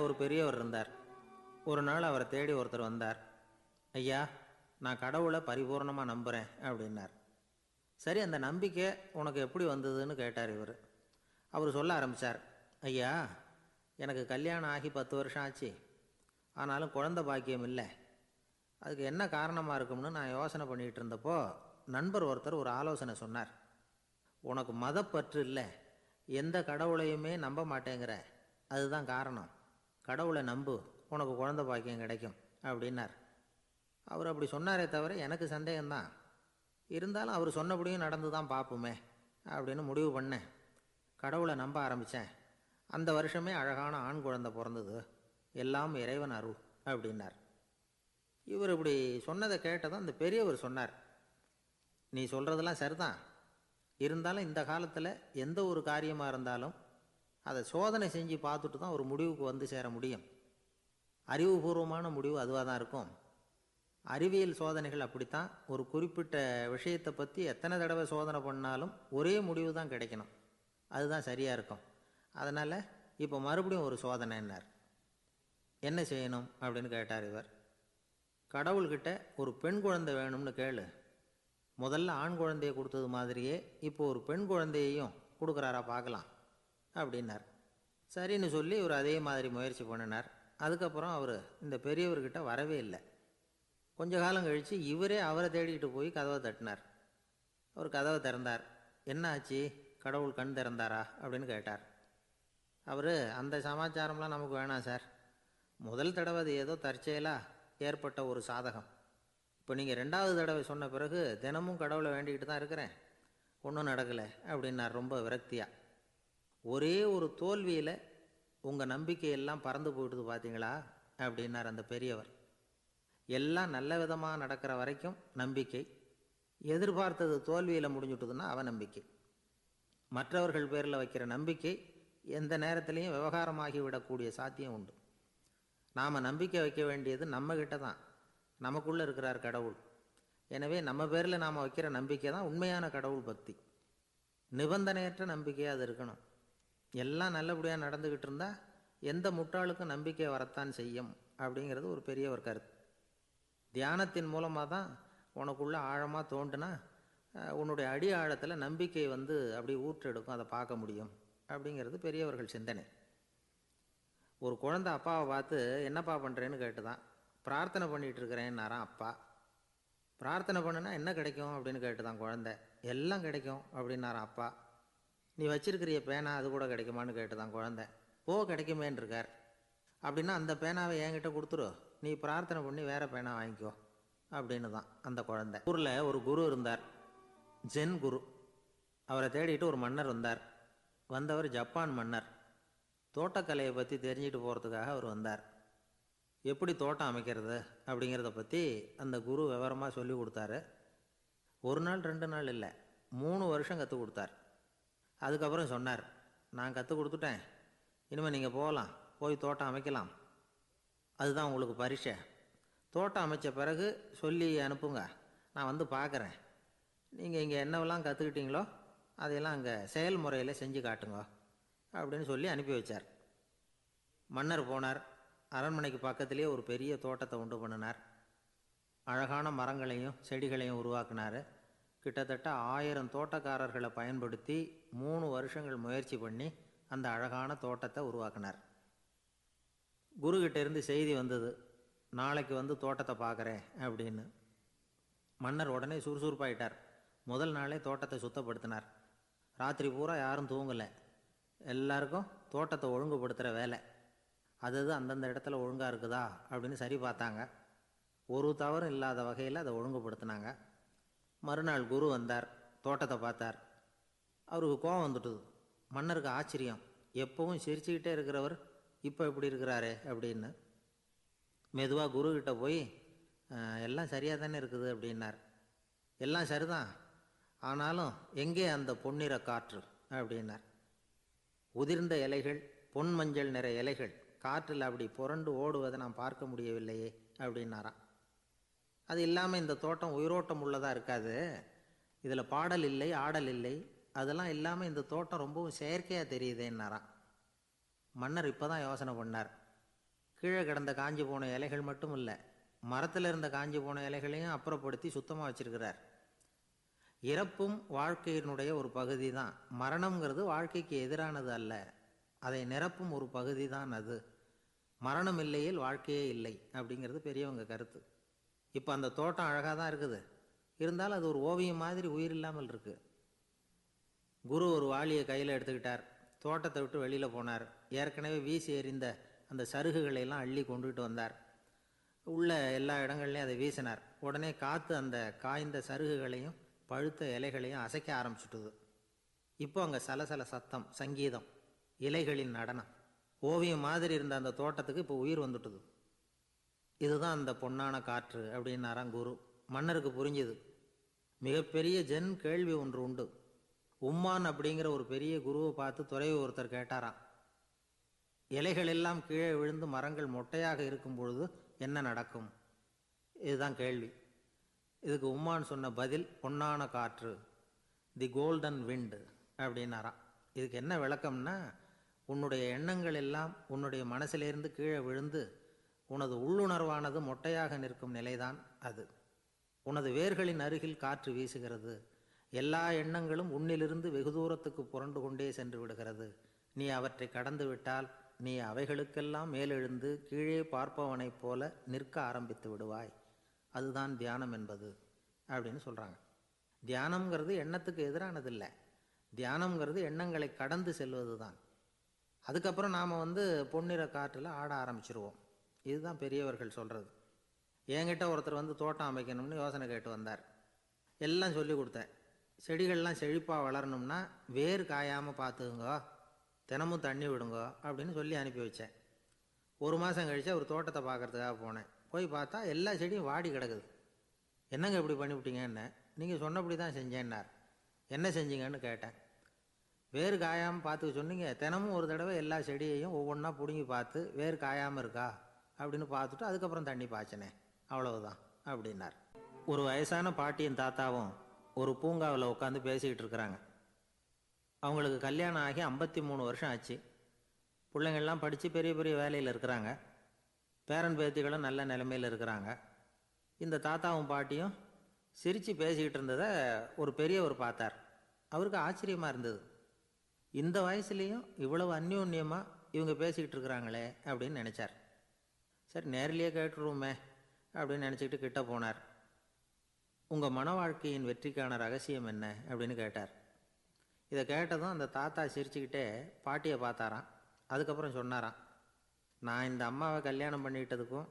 ஒரு பெரியவர் இருந்தார். ஒரு நாள் அவரை தேடி ஒருத்தர் வந்தார். ஐயா, நான் கடவுளை பரிபூர்ணமாக நம்புகிறேன் அப்படின்னார். சரி, அந்த நம்பிக்கை உனக்கு எப்படி வந்ததுன்னு கேட்டார் இவர். அவர் சொல்ல ஆரம்பித்தார். ஐயா, எனக்கு கல்யாணம் ஆகி 10 வருஷம் ஆச்சு. ஆனாலும் குழந்தை பாக்கியம் இல்லை. அதுக்கு என்ன காரணமாக இருக்கும்னு நான் யோசனை பண்ணிகிட்டு இருந்தப்போ நண்பர் ஒருத்தர் ஒரு ஆலோசனை சொன்னார். உனக்கு மதப்பற்று இல்லை, எந்த கடவுளையுமே நம்ப மாட்டேங்கிற, அதுதான் காரணம். கடவுளை நம்பு, உனக்கு குழந்தை பாக்கியம் கிடைக்கும் அப்படின்னார். அவர் அப்படி சொன்னாரே தவிர எனக்கு சந்தேகம்தான். இருந்தாலும் அவர் சொன்னபடியும் நடந்து தான் பார்ப்போமே அப்படின்னு முடிவு பண்ணேன். கடவுளை நம்ப ஆரம்பித்தேன். அந்த வருஷமே அழகான ஆண் குழந்தை பிறந்தது. எல்லாம் இறைவன் அருள் அப்படின்னார். இவர் இப்படி சொன்னதை கேட்டதும் அந்த பெரியவர் சொன்னார், நீ சொல்கிறதெல்லாம் சரிதான். இருந்தாலும் இந்த காலத்தில் எந்த ஒரு காரியமாக இருந்தாலும் அதை சோதனை செஞ்சு பார்த்துட்டு தான் ஒரு முடிவுக்கு வந்து சேர முடியும். அறிவுபூர்வமான முடிவு அதுவாக தான் இருக்கும். அறிவியல் சோதனைகள் அப்படித்தான். ஒரு குறிப்பிட்ட விஷயத்தை பற்றி எத்தனை தடவை சோதனை பண்ணாலும் ஒரே முடிவு தான் கிடைக்கணும். அதுதான் சரியாக இருக்கும். அதனால் இப்போ மறுபடியும் ஒரு சோதனைன்னார். என்ன செய்யணும் அப்படின்னு கேட்டார் இவர். கடவுள்கிட்ட ஒரு பெண் குழந்தை வேணும்னு கேளு. முதல்ல ஆண் குழந்தையை கொடுத்தது மாதிரியே இப்போ ஒரு பெண் குழந்தையையும் கொடுக்குறாரா பார்க்கலாம் அப்படின்னார். சரின்னு சொல்லி இவர் அதே மாதிரி முயற்சி பண்ணினார். அதுக்கப்புறம் அவர் இந்த பெரியவர்கிட்ட வரவே இல்லை. கொஞ்ச காலம் கழித்து இவரே அவரை தேடிக்கிட்டு போய் கதவை தட்டினார். அவர் கதவை திறந்தார். என்ன ஆச்சு, கடவுள் கண் திறந்தாரா அப்படின்னு கேட்டார். அவர், அந்த சமாச்சாரம்லாம் நமக்கு வேணாம் சார். முதல் தடவை அது ஏதோ தற்செயலாக ஏற்பட்ட ஒரு சாதகம். இப்போ நீங்கள் 2வது தடவை சொன்ன பிறகு தினமும் கடவுளை வேண்டிக்கிட்டு தான் இருக்கிறேன், ஒன்றும் நடக்கலை அப்படின்னார் ரொம்ப விரக்தியாக. ஒரே ஒரு தோல்வியில் உங்கள் நம்பிக்கையெல்லாம் பறந்து போயிடுது பார்த்தீங்களா அப்படின்னார் அந்த பெரியவர். எல்லாம் நல்ல விதமாக நடக்கிற வரைக்கும் நம்பிக்கை, எதிர்பார்த்தது தோல்வியில் முடிஞ்சுட்டுதுன்னா அவநம்பிக்கை. மற்றவர்கள் பேரில் வைக்கிற நம்பிக்கை எந்த நேரத்திலையும் விவகாரமாகி விடக்கூடிய சாத்தியம் உண்டு. நாம் நம்பிக்கை வைக்க வேண்டியது நம்மக்கிட்ட தான். நமக்குள்ளே இருக்கிறார் கடவுள். எனவே நம்ம பேரில் நாம் வைக்கிற நம்பிக்கை தான் உண்மையான கடவுள் பக்தி. நிபந்தனையற்ற நம்பிக்கையாக அது இருக்கணும். எல்லாம் நல்லபடியாக நடந்துக்கிட்டு இருந்தால் எந்த முட்டாளுக்கும் நம்பிக்கை வரத்தான் செய்யும் அப்படிங்கிறது ஒரு பெரிய ஒரு கருத்து. தியானத்தின் மூலமாக தான் உனக்குள்ளே ஆழமாக தோண்டுனா உன்னுடைய அடி ஆழத்தில் நம்பிக்கை அப்படி ஊற்றெடுக்கும், அதை பார்க்க முடியும் அப்படிங்கிறது பெரியவர்கள் சிந்தனை. ஒரு குழந்தை அப்பாவை பார்த்து என்னப்பா பண்ணுறேன்னு கேட்டுதான். பிரார்த்தனை பண்ணிகிட்டு இருக்கிறேன்னாரான் அப்பா. பிரார்த்தனை பண்ணுனா என்ன கிடைக்கும் அப்படின்னு கேட்டுதான் குழந்தை. எல்லாம் கிடைக்கும் அப்படின்னாரான் அப்பா. நீ வச்சிருக்கிறிய பேனா அது கூட கிடைக்குமான்னு கேட்டுதான் குழந்தை. கிடைக்குமேன்னு இருக்கார். அப்படின்னா அந்த பேனாவை என்கிட்ட கொடுத்துரு, நீ பிரார்த்தனை பண்ணி வேறு பேனா வாங்கிக்கோ அப்படின்னு தான் அந்த குழந்தை. ஊரில் ஒரு குரு இருந்தார், ஜென் குரு. அவரை தேடிட்டு ஒரு மன்னர் வந்தார். வந்தவர் ஜப்பான் மன்னர். தோட்டக்கலையை பற்றி தெரிஞ்சுட்டு போகிறதுக்காக அவர் வந்தார். எப்படி தோட்டம் அமைக்கிறது அப்படிங்கிறத பற்றி அந்த குரு விவரமாக சொல்லி கொடுத்தாரு. 1 நாள் 2 நாள் இல்லை, 3 வருஷம் கற்றுக் கொடுத்தார். அதுக்கப்புறம் சொன்னார், நான் கற்றுக் கொடுத்துட்டேன், இனிமேல் நீங்கள் போகலாம், போய் தோட்டம் அமைக்கலாம். அதுதான் உங்களுக்கு பரீட்சை. தோட்டம் அமைச்ச பிறகு சொல்லி அனுப்புங்க, நான் பார்க்குறேன். நீங்கள் இங்கே என்னவெல்லாம் கற்றுக்கிட்டீங்களோ அதையெல்லாம் அங்கே செயல்முறையில் செஞ்சு காட்டுங்க அப்படின்னு சொல்லி அனுப்பி வச்சார். மன்னர் போனார். அரண்மனைக்கு பக்கத்திலே ஒரு பெரிய தோட்டத்தை உண்டு பண்ணினார். அழகான மரங்களையும் செடிகளையும் உருவாக்கினார். கிட்டத்தட்ட 1000 தோட்டக்காரர்களை பயன்படுத்தி 3 வருஷங்கள் முயற்சி பண்ணி அந்த அழகான தோட்டத்தை உருவாக்கினார். குருக்கிட்ட இருந்து செய்தி வந்தது, நாளைக்கு தோட்டத்தை பார்க்குறேன் அப்படின்னு. மன்னர் உடனே சுறுசுறுப்பாயிட்டார். முதல் நாளே தோட்டத்தை சுத்தப்படுத்தினார். ராத்திரி பூரா யாரும் தூங்கலை. எல்லாருக்கும் தோட்டத்தை ஒழுங்குபடுத்துகிற வேலை. அது அந்தந்த இடத்துல ஒழுங்காக இருக்குதா அப்படின்னு சரி பார்த்தாங்க. ஒரு தவறும் இல்லாத வகையில் அதை ஒழுங்குபடுத்தினாங்க. மறுநாள் குரு வந்தார், தோட்டத்தை பார்த்தார். அவருக்கு கோபம் வந்துட்டுது. மன்னருக்கு ஆச்சரியம், எப்பவும் சிரிச்சுக்கிட்டே இருக்கிறவர் இப்போ இப்படி இருக்கிறாரே அப்படின்னு. மெதுவாக குருக்கிட்ட போய் எல்லாம் சரியாக தானே இருக்குது அப்படின்னார். எல்லாம் சரிதான், ஆனாலும் எங்கே அந்த பொன்னிற காற்று அப்படின்னார். உதிர்ந்த இலைகள், பொன் மஞ்சள் நிற இலைகள் காற்றில் அப்படி புரண்டு ஓடுவதை நான் பார்க்க முடியவில்லையே அப்படின்னாராம். அது இல்லாமல் இந்த தோட்டம் உயிரோட்டம் உள்ளதாக இருக்காது, இதில் பாடல் இல்லை, ஆடல் இல்லை, அதெல்லாம் இல்லாமல் இந்த தோட்டம் ரொம்பவும் செயற்கையாக தெரியுதேன்னாராம். மன்னர் இப்போ தான் யோசனை பண்ணார், கீழே கிடந்த காஞ்சி போன இலைகள் மட்டும் இல்லை, மரத்தில் இருந்த காஞ்சி போன இலைகளையும் அப்புறப்படுத்தி சுத்தமாக வச்சிருக்கிறார். இறப்பும் வாழ்க்கையினுடைய ஒரு பகுதி தான். மரணம்ங்கிறது வாழ்க்கைக்கு எதிரானது அல்ல, அதை நிரப்பும் ஒரு பகுதி தான் அது. மரணம் இல்லையில் வாழ்க்கையே இல்லை அப்படிங்கிறது பெரியவங்க கருத்து. இப்போ அந்த தோட்டம் அழகாக தான் இருக்குது, இருந்தாலும் அது ஒரு ஓவியம் மாதிரி உயிர் இல்லாமல் இருக்கு. குரு ஒரு வாளியை கையில் எடுத்துக்கிட்டார், தோட்டத்தை விட்டு வெளியில் போனார். ஏற்கனவே வீசி எறிந்த அந்த சருகுகளை எல்லாம் அள்ளி கொண்டுகிட்டு வந்தார். உள்ள எல்லா இடங்கள்லையும் அதை வீசினார். உடனே காற்று அந்த காய்ந்த சருகுகளையும் பழுத்த இலைகளையும் அசைக்க ஆரம்பிச்சுட்டுது. இப்போ அங்கே சலசல சத்தம், சங்கீதம், இலைகளின் நடனம். ஓவியம் மாதிரி இருந்த அந்த தோட்டத்துக்கு இப்போ உயிர் வந்துட்டுது. இதுதான் அந்த பொன்னான காற்று அப்படின்னாராம் குரு. மன்னருக்கு புரிஞ்சுது. மிகப்பெரிய ஜென் கேள்வி ஒன்று உண்டு. உம்மான் அப்படிங்கிற ஒரு பெரிய குருவை பார்த்து துறவி ஒருத்தர் கேட்டாராம், இலைகள் எல்லாம் கீழே விழுந்து மரங்கள் மொட்டையாக இருக்கும் பொழுது என்ன நடக்கும்? இதுதான் கேள்வி. இதுக்கு உம்மான் சொன்ன பதில் பொன்னான காற்று, தி கோல்டன் விண்ட் அப்படின்னாராம். இதுக்கு என்ன விளக்கம்னா, உன்னுடைய எண்ணங்கள் எல்லாம் உன்னுடைய மனசிலிருந்து கீழே விழுந்து உனது உள்ளுணர்வானது மொட்டையாக நிற்கும் நிலைதான் அது. உனது வேர்களின் அருகில் காற்று வீசுகிறது. எல்லா எண்ணங்களும் உன்னிலிருந்து வெகு தூரத்துக்கு புரண்டு கொண்டே சென்று விடுகிறது. நீ அவற்றை கடந்து விட்டால் நீ அவைகளுக்கெல்லாம் மேலெழுந்து கீழே பார்ப்பவனைப் போல நிற்க ஆரம்பித்து விடுவாய். அதுதான் தியானம் என்பது அப்படின்னு சொல்கிறாங்க. தியானம்ங்கிறது எண்ணத்துக்கு எதிரானதில்லை, தியானம்ங்கிறது எண்ணங்களை கடந்து செல்வது தான். அதுக்கப்புறம் நாம் பொன்னிற காற்றில் ஆட ஆரம்பிச்சிருவோம். இதுதான் பெரியவர்கள் சொல்கிறது. என்கிட்ட ஒருத்தர் தோட்டம் அமைக்கணும்னு யோசனை கேட்டு வந்தார். எல்லாம் சொல்லி கொடுத்தேன். செடிகள்லாம் செழிப்பாக வளரணும்னா வேர் காயாமல் பார்த்துக்குங்க, தினமும் தண்ணி விடுங்க அப்படின்னு சொல்லி அனுப்பி வச்சேன். ஒரு மாதம் கழித்து அவர் தோட்டத்தை பார்க்குறதுக்காக போனேன். போய் பார்த்தா எல்லா செடியும் வாடி கிடக்குது. என்னங்க இப்படி பண்ணிவிட்டீங்கன்னு. நீங்கள் சொன்னபடி தான் செஞ்சேன்னார். என்ன செஞ்சீங்கன்னு கேட்டேன். வேர் காயாமல் பார்த்துக்க சொன்னீங்க, தினமும் ஒரு தடவை எல்லா செடியையும் ஒவ்வொன்றா பிடுங்கி பார்த்து வேர் காயாமல் இருக்கா அப்படின்னு பார்த்துட்டு அதுக்கப்புறம் தண்ணி பாய்ச்சினேன், அவ்வளவுதான் அப்படின்னார். ஒரு வயசான பாட்டியும் தாத்தாவும் ஒரு பூங்காவில் உட்காந்து பேசிக்கிட்டு இருக்கிறாங்க. அவங்களுக்கு கல்யாணம் ஆகி 53 வருஷம் ஆச்சு. பிள்ளைங்கள்லாம் படித்து பெரிய பெரிய வேலையில் இருக்கிறாங்க. பேரன் பேத்திகளும் நல்ல நிலைமையில் இருக்கிறாங்க. இந்த தாத்தாவும் பாட்டியும் சிரித்து பேசிக்கிட்டு இருந்ததை ஒரு பெரியவர் பார்த்தார். அவருக்கு ஆச்சரியமாக இருந்தது. இந்த வயசுலேயும் இவ்வளவு அந்யோன்யமாக இவங்க பேசிக்கிட்டு இருக்கிறாங்களே அப்படின்னு நினச்சார். சரி, நேரிலேயே கேட்டுருவோமே அப்படின்னு நினச்சிக்கிட்டு கிட்ட போனார். உங்கள் மன வாழ்க்கையின் வெற்றிக்கான ரகசியம் என்ன அப்படின்னு கேட்டார். இதை கேட்டதும் அந்த தாத்தா சிரிச்சுக்கிட்டே பாட்டியை பார்த்தாராம். அதுக்கப்புறம் சொன்னாராம், நான் இந்த அம்மாவை கல்யாணம் பண்ணிக்கிட்டதுக்கும்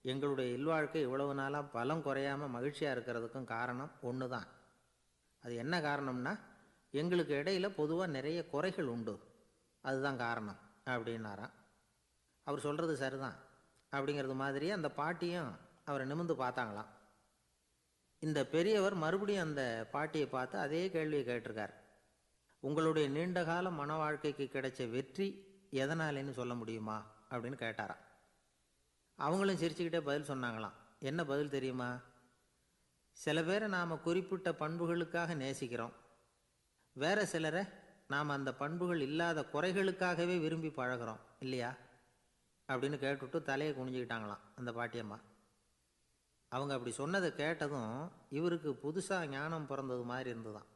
எங்களுடைய இல்வாழ்க்கை இவ்வளவு நாளாக பலம் குறையாமல் மகிழ்ச்சியாக இருக்கிறதுக்கும் காரணம் ஒன்று தான். அது என்ன காரணம்னா, எங்களுக்கு இடையில பொதுவாக நிறைய குறைகள் உண்டு, அதுதான் காரணம் அப்படின்னாராம். அவர் சொல்கிறது சரிதான் அப்படிங்கிறது மாதிரியே அந்த பாட்டியும் அவரை நிமிர்ந்து பார்த்தாங்களாம். இந்த பெரியவர் மறுபடியும் அந்த பாட்டியை பார்த்து அதே கேள்வியை கேட்டிருக்கார். உங்களுடைய நீண்டகால மன வாழ்க்கைக்கு கிடைச்ச வெற்றி எதனாலேன்னு சொல்ல முடியுமா அப்படின்னு கேட்டாராம். அவங்களும் சிரிச்சுக்கிட்டே பதில் சொன்னாங்களாம். என்ன பதில் தெரியுமா? சில பேரை நாம் குறிப்பிட்ட பண்புகளுக்காக நேசிக்கிறோம், வேற சிலரை நாம் அந்த பண்புகள் இல்லாத குறைகளுக்காகவே விரும்பி பழகிறோம் இல்லையா அப்படின்னு கேட்டுவிட்டு தலையை குனிஞ்சிக்கிட்டாங்களாம் அந்த பாட்டியம்மா. அவங்க அப்படி சொன்னதை கேட்டதும் இவருக்கு புதுசாக ஞானம் பிறந்தது மாதிரி இருந்துதான்.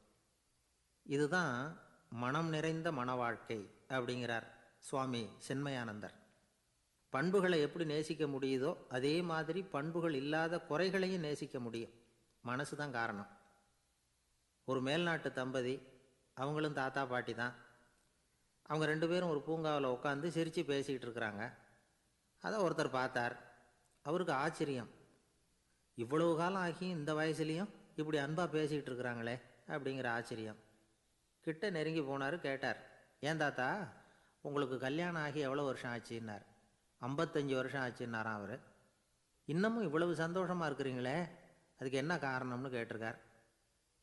இதுதான் மனம் நிறைந்த மன வாழ்க்கை அப்படிங்கிறார் சுவாமி சின்மயானந்தர். பண்புகளை எப்படி நேசிக்க முடியுதோ அதே மாதிரி பண்புகள் இல்லாத குறைகளையும் நேசிக்க முடியும். மனசு தான் காரணம். ஒரு மேல்நாட்டு தம்பதி, அவங்களும் தாத்தா பாட்டி தான். அவங்க 2 பேரும் ஒரு பூங்காவில் உட்காந்து சிரித்து பேசிக்கிட்டு இருக்கிறாங்க. அதை ஒருத்தர் பார்த்தார். அவருக்கு ஆச்சரியம், இவ்வளவு காலம் ஆகி இந்த வயசுலேயும் இப்படி அன்பாக பேசிக்கிட்டு இருக்கிறாங்களே அப்படிங்கிற ஆச்சரியம். கிட்ட நெருங்கி போனார். கேட்டார், ஏன் தாத்தா உங்களுக்கு கல்யாணம் ஆகி எவ்வளோ வருஷம் ஆச்சுன்னார். 55 வருஷம் ஆச்சுன்னாராம் அவர். இன்னமும் இவ்வளவு சந்தோஷமாக இருக்கிறீங்களே, அதுக்கு என்ன காரணம்னு கேட்டிருக்கார்.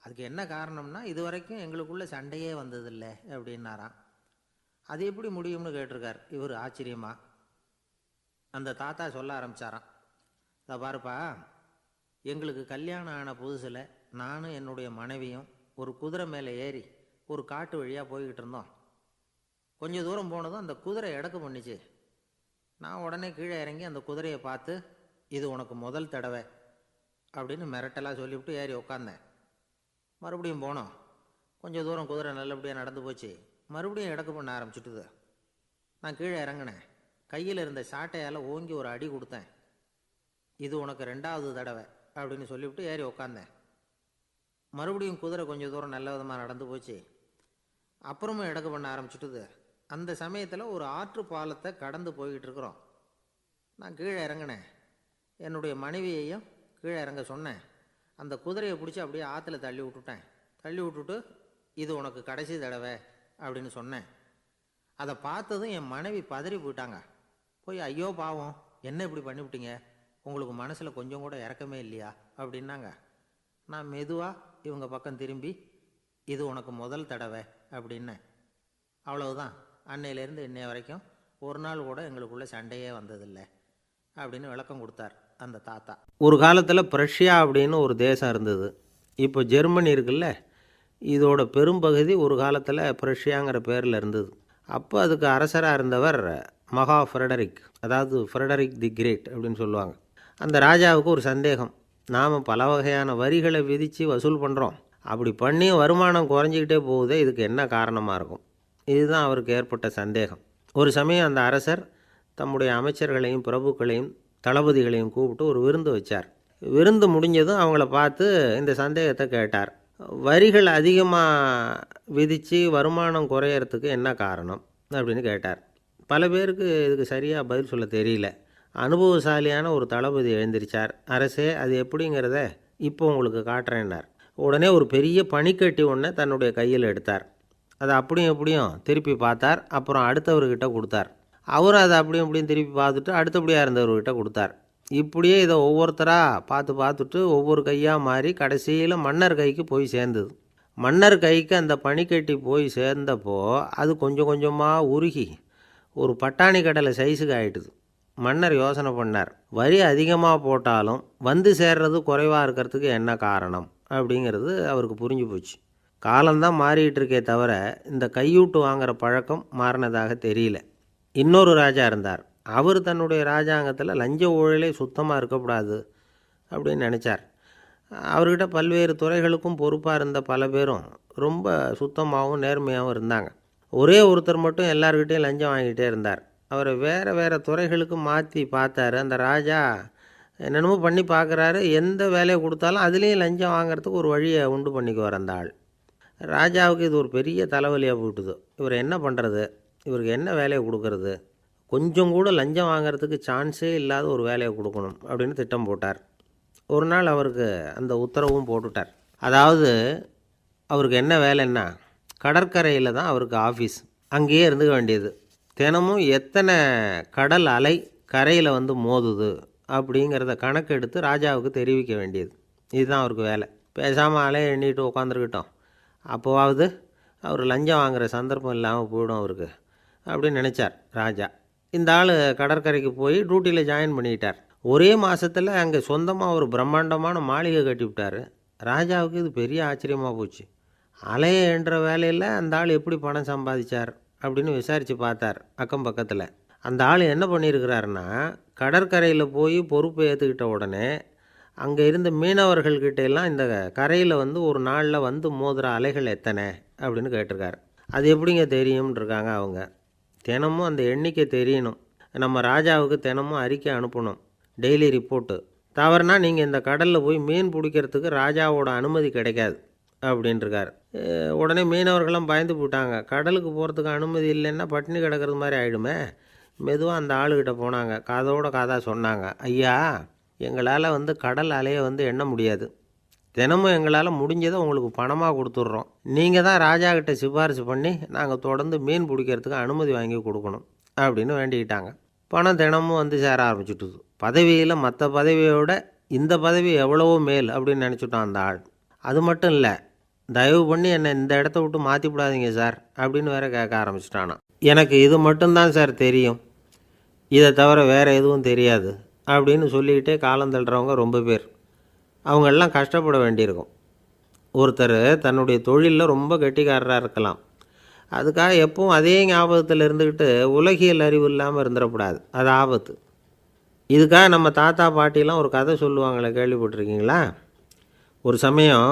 அதுக்கு என்ன காரணம்னா, இது வரைக்கும் எங்களுக்குள்ள சண்டையே வந்ததில்லை அப்படின்னாராம். அது எப்படி முடியும்னு கேட்டிருக்கார் இவர் ஆச்சரியமா. அந்த தாத்தா சொல்ல ஆரம்பித்தாராம், இதை பாருப்பா, எங்களுக்கு கல்யாணம் ஆன புதுசில் நானும் என்னுடைய மனைவியும் ஒரு குதிரை மேலே ஏறி ஒரு காட்டு வழியாக போய்கிட்டு இருந்தோம். கொஞ்சம் தூரம் போனதும் அந்த குதிரை எடக்கு பண்ணிச்சு. நான் உடனே கீழே இறங்கி அந்த குதிரையை பார்த்து, இது உனக்கு முதல் தடவை அப்படின்னு மிரட்டலாக சொல்லிவிட்டு ஏறி உக்காந்தேன். மறுபடியும் போனோம். கொஞ்சம் தூரம் குதிரை நல்லபடியாக நடந்து போச்சு. மறுபடியும் இடக்கு பண்ண ஆரம்பிச்சுட்டுது. நான் கீழே இறங்கினேன். கையில் இருந்த சாட்டையால் ஓங்கி ஒரு அடி கொடுத்தேன். இது உனக்கு 2வது தடவை அப்படின்னு சொல்லிவிட்டு ஏறி உக்காந்தேன். மறுபடியும் குதிரை கொஞ்சம் தூரம் நல்ல விதமாக நடந்து போச்சு. அப்புறமும் இடக்கு பண்ண ஆரம்பிச்சுட்டுது. அந்த சமயத்தில் ஒரு ஆற்று பாலத்தை கடந்து போய்கிட்டு இருக்கிறோம். நான் கீழே இறங்கினேன். என்னுடைய மனைவியையும் கீழே இறங்க சொன்னேன். அந்த குதிரையை பிடிச்சி அப்படியே ஆற்றுல தள்ளி விட்டுட்டேன். தள்ளி விட்டுட்டு, இது உனக்கு கடைசி தடவை அப்படின்னு சொன்னேன். அதை பார்த்ததும் என் மனைவி பதறி போயிட்டாங்க. போய், ஐயோ பாவம், என்ன இப்படி பண்ணிவிட்டீங்க, உங்களுக்கு மனசில் கொஞ்சம் கூட இறக்கமே இல்லையா அப்படின்னாங்க. நான் மெதுவாக இவங்க பக்கம் திரும்பி, இது உனக்கு முதல் தடவை அப்படின்னேன். அவ்வளவுதான். அன்னையிலேருந்து இன்னைய வரைக்கும் ஒரு நாள் கூட எங்களுக்குள்ளே சண்டையே வந்ததில்லை அப்படின்னு விளக்கம் கொடுத்தார் அந்த தாத்தா. ஒரு காலத்தில் பிரஷ்யா அப்படின்னு ஒரு தேசம் இருந்தது. இப்போ ஜெர்மனி இருக்குல்ல, இதோட பெரும்பகுதி ஒரு காலத்தில் பிரஷ்யாங்கிற பேரில் இருந்தது. அப்போ அதுக்கு அரசராக இருந்தவர் மகா ஃப்ரெடரிக், அதாவது ஃப்ரெடரிக் தி கிரேட் அப்படின்னு சொல்லுவாங்க. அந்த ராஜாவுக்கு ஒரு சந்தேகம். நாம் பல வகையான வரிகளை விதித்து வசூல் பண்ணுறோம், அப்படி பண்ணி வருமானம் குறைஞ்சிக்கிட்டே போகுதே, இதுக்கு என்ன காரணமாக இருக்கும்? இதுதான் அவருக்கு ஏற்பட்ட சந்தேகம். ஒரு சமயம் அந்த அரசர் தம்முடைய அமைச்சர்களையும் பிரபுக்களையும் தளபதிகளையும் கூப்பிட்டு ஒரு விருந்து வச்சார். விருந்து முடிஞ்சதும் அவங்கள பார்த்து இந்த சந்தேகத்தை கேட்டார். வரிகள் அதிகமாக விதித்து வருமானம் குறையறதுக்கு என்ன காரணம் அப்படின்னு கேட்டார். பல பேருக்கு இதுக்கு சரியாக பதில் சொல்ல தெரியல. அனுபவசாலியான ஒரு தளபதி எழுந்திருச்சார். அரசே, அது எப்படிங்கிறத இப்போ உங்களுக்கு காட்டுறேன்னார். உடனே ஒரு பெரிய பனிக்கட்டி ஒன்றை தன்னுடைய கையில் எடுத்தார். அதை அப்படியும் எப்படியும் திருப்பி பார்த்தார். அப்புறம் அடுத்தவர்கிட்ட கொடுத்தார். அவரும் அதை அப்படியும் இப்படியும் திருப்பி பார்த்துட்டு அடுத்தபடியாக இருந்தவர்கிட்ட கொடுத்தார். இப்படியே இதை ஒவ்வொருத்தராக பார்த்துட்டு ஒவ்வொரு கையாக மாறி கடைசியில் மன்னர் கைக்கு போய் சேர்ந்தது. மன்னர் கைக்கு அந்த பனிக்கட்டி போய் சேர்ந்தப்போ அது கொஞ்சம் கொஞ்சமாக உருகி ஒரு பட்டாணி கடலை சைஸுக்கு ஆகிட்டுது. மன்னர் யோசனை பண்ணார், வரி அதிகமாக போட்டாலும் வந்து சேர்றது குறைவாக இருக்கிறதுக்கு என்ன காரணம் அப்படிங்கிறது அவருக்கு புரிஞ்சு போச்சு. காலம்தான் மாறிக்கிட்டு இருக்கே தவிர இந்த கையூட்டு வாங்குகிற பழக்கம் மாறினதாக தெரியல. இன்னொரு ராஜா இருந்தார். அவர் தன்னுடைய ராஜாங்கத்தில் லஞ்ச ஊழலே சுத்தமாக இருக்கக்கூடாது அப்படின்னு நினச்சார். அவர்கிட்ட பல்வேறு துறைகளுக்கும் பொறுப்பாக இருந்த பல பேரும் ரொம்ப சுத்தமாகவும் நேர்மையாகவும் இருந்தாங்க. ஒரே ஒருத்தர் மட்டும் எல்லார்கிட்டையும் லஞ்சம் வாங்கிட்டே இருந்தார். அவரை வேறு துறைகளுக்கு மாற்றி பார்த்தாரு. அந்த ராஜா என்னென்னமோ பண்ணி பார்க்குறாரு. எந்த வேலையை கொடுத்தாலும் அதுலேயும் லஞ்சம் வாங்கிறதுக்கு ஒரு வழியை உண்டு பண்ணிக்குவார் அந்த ஆள். ராஜாவுக்கு இது ஒரு பெரிய தலைவலியாக போயிட்டுது. இவர் என்ன பண்ணுறது, இவருக்கு என்ன வேலையை கொடுக்கறது, கொஞ்சம் கூட லஞ்சம் வாங்கிறதுக்கு சான்ஸே இல்லாத ஒரு வேலையை கொடுக்கணும் அப்படின்னு திட்டம் போட்டார். ஒரு நாள் அவருக்கு அந்த உத்தரவும் போட்டுட்டார். அதாவது அவருக்கு என்ன வேலைன்னா, கடற்கரையில் தான் அவருக்கு ஆஃபீஸ். அங்கேயே இருந்துக்க வேண்டியது. தினமும் எத்தனை கடல் அலை கரையில் வந்து மோதுது அப்படிங்கிறத கணக்கெடுத்து ராஜாவுக்கு தெரிவிக்க வேண்டியது. இதுதான் அவருக்கு வேலை. பேசாமல் அலையை எண்ணிட்டு உட்காந்துருக்கட்டும், அப்போவாவது அவர் லஞ்சம் வாங்குகிற சந்தர்ப்பம் இல்லாமல் போயிடும் அவருக்கு அப்படின்னு நினச்சார் ராஜா. இந்த ஆள் கடற்கரைக்கு போய் டியூட்டியில் ஜாயின் பண்ணிக்கிட்டார். ஒரே மாதத்தில் அங்கே சொந்தமாக ஒரு பிரம்மாண்டமான மாளிகை கட்டிவிட்டார். ராஜாவுக்கு இது பெரிய ஆச்சரியமாக போச்சு. அலையை என்ற வேலையில் அந்த ஆள் எப்படி பணம் சம்பாதிச்சார் அப்படின்னு விசாரித்து பார்த்தார் அக்கம் பக்கத்தில். அந்த ஆள் என்ன பண்ணியிருக்கிறாருன்னா, கடற்கரையில் போய் பொறுப்பை ஏற்றுக்கிட்ட உடனே அங்கே இருந்த மீனவர்கள்கிட்ட எல்லாம் இந்த கரையில் வந்து ஒரு நாளில் வந்து மோதுகிற அலைகள் எத்தனை அப்படின்னு கேட்டிருக்காரு. அது எப்படிங்க தெரியும்னு இருக்காங்க அவங்க. தினமும் அந்த எண்ணிக்கை தெரியணும். நம்ம ராஜாவுக்கு தினமும் அறிக்கை அனுப்பணும், டெய்லி ரிப்போர்ட்டு. தவறுனா நீங்கள் இந்த கடலில் போய் மீன் பிடிக்கிறதுக்கு ராஜாவோட அனுமதி கிடைக்காது அப்படின்ட்டுருக்கார். உடனே மீனவர்கள்லாம் பயந்து போட்டாங்க. கடலுக்கு போகிறதுக்கு அனுமதி இல்லைன்னா பட்டினி கிடக்கிறது மாதிரி ஆகிடுமே. மெதுவாக அந்த ஆளுகிட்ட போனாங்க. காதோட காதாக சொன்னாங்க, ஐயா, எங்களால் வந்து கடல் அலையை வந்து எண்ண முடியாது. தினமும் எங்களால் முடிஞ்சதை உங்களுக்கு பணமாக கொடுத்துட்றோம். நீங்கள் தான் ராஜா கிட்ட சிபாரிசு பண்ணி நாங்கள் தொடர்ந்து மீன் பிடிக்கிறதுக்கு அனுமதி வாங்கி கொடுக்கணும் அப்படின்னு வேண்டிக்கிட்டாங்க. பணம் தினமும் வந்து சேர ஆரம்பிச்சுட்டுது. பதவியில் மற்ற பதவியோட இந்த பதவி எவ்வளவோ மேல் அப்படின்னு நினச்சிட்டோம் அந்த ஆள். அது மட்டும் இல்லை, தயவு பண்ணி என்னை இந்த இடத்த விட்டு மாற்றி விடாதீங்க சார் அப்படின்னு வேற கேட்க ஆரம்பிச்சிட்டானா. எனக்கு இது மட்டும்தான் சார் தெரியும், இதை தவிர வேறு எதுவும் தெரியாது அப்படின்னு சொல்லிக்கிட்டே காலம் தள்ளுறவங்க ரொம்ப பேர். அவங்களெல்லாம் கஷ்டப்பட வேண்டியிருக்கும். ஒருத்தர் தன்னுடைய தொழிலில் ரொம்ப கெட்டிக்காரராக இருக்கலாம். அதுக்காக எப்பவும் அதே ஞாபகத்தில் இருந்துக்கிட்டு உலகியல் அறிவு இல்லாமல் இருந்துடக்கூடாது, அது ஆபத்து. இதுக்காக நம்ம தாத்தா பாட்டிலாம் ஒரு கதை சொல்லுவாங்களே, கேள்விப்பட்டிருக்கீங்களா? ஒரு சமயம்